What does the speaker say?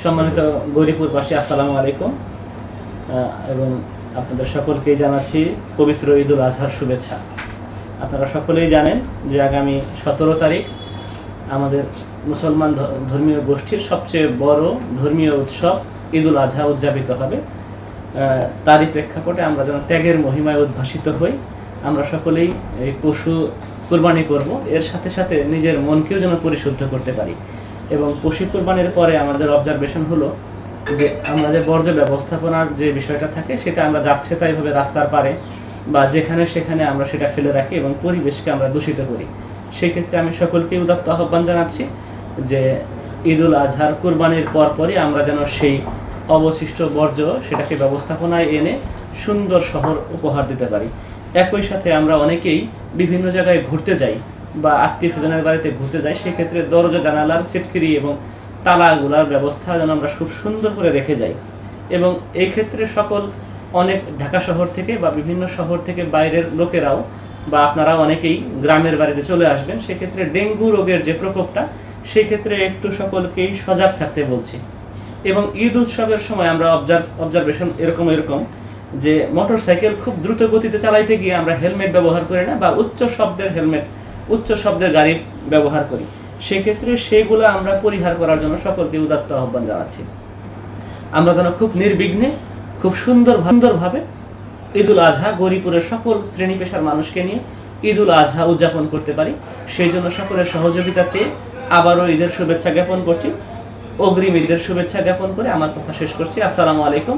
সম্মানিত গৌরীপুরবাসী, আসসালামু আলাইকুম। এবং আপনাদের সকলকেই জানাচ্ছি পবিত্র ঈদুল আজহার শুভেচ্ছা। আপনারা সকলেই জানেন যে আগামী 17 তারিখ আমাদের মুসলমান ধর্মীয় গোষ্ঠীর সবচেয়ে বড় ধর্মীয় উৎসব ঈদুল আজহা উদযাপিত হবে। তারই প্রেক্ষাপটে আমরা যেন ত্যাগের মহিমায় উদ্ভাসিত হই, আমরা সকলেই এই পশু কুরবানি করব, এর সাথে সাথে নিজের মনকেও যেন পরিশুদ্ধ করতে পারি। এবং পশু কুরবানির পরে আমাদের অবজারভেশন হলো যে আমরা যে বর্জ্য ব্যবস্থাপনার যে বিষয়টা থাকে সেটা আমরা যাচ্ছে তাইভাবে রাস্তার পারে বা যেখানে সেখানে আমরা সেটা ফেলে রাখি এবং পরিবেশকে আমরা দূষিত করি। সেক্ষেত্রে আমি সকলকে উদাত্ত আহ্বান জানাচ্ছি যে ঈদুল আজহার কুরবানির পরপরই আমরা যেন সেই অবশিষ্ট বর্জ্য সেটাকে ব্যবস্থাপনায় এনে সুন্দর শহর উপহার দিতে পারি। একই সাথে আমরা অনেকেই বিভিন্ন জায়গায় ঘুরতে যাই বা আত্মীয় স্বজনের বাড়িতে ঘুরতে যাই, সেক্ষেত্রে দরজা জানালার সিটকিরি এবং তালাগুলার ব্যবস্থা যেন আমরা খুব সুন্দর করে রেখে যাই। এবং এই ক্ষেত্রে অনেক ঢাকা শহর থেকে বা বিভিন্ন শহর থেকে বাইরের লোকেরাও বা আপনারা অনেকেই গ্রামের বাড়িতে চলে আসবেন, সেক্ষেত্রে ডেঙ্গু রোগের যে প্রকোপটা সেক্ষেত্রে একটু সকলকেই সজাগ থাকতে বলছি। এবং ঈদ উৎসবের সময় আমরা অবজারভেশন এরকম যে মোটর সাইকেল খুব দ্রুত গতিতে চালাইতে গিয়ে আমরা হেলমেট ব্যবহার করি না বা উচ্চ শব্দের গাড়ি ব্যবহার করি। সেক্ষেত্রে সেগুলো আমরা পরিহার করার জন্য সকলকে উদাত্ত আহ্বান জানাচ্ছি। আমরা যেন খুব নির্বিঘ্নে খুব সুন্দরভাবে ঈদুল আজহা গৌরীপুরের সকল শ্রেণী পেশার মানুষকে নিয়ে ঈদুল আজহা উদযাপন করতে পারি, সেই জন্য সকলের সহযোগিতা চেয়ে আবারও ঈদের শুভেচ্ছা জ্ঞাপন করছি। অগ্রিম ঈদের শুভেচ্ছা জ্ঞাপন করে আমার কথা শেষ করছি। আসসালামু আলাইকুম।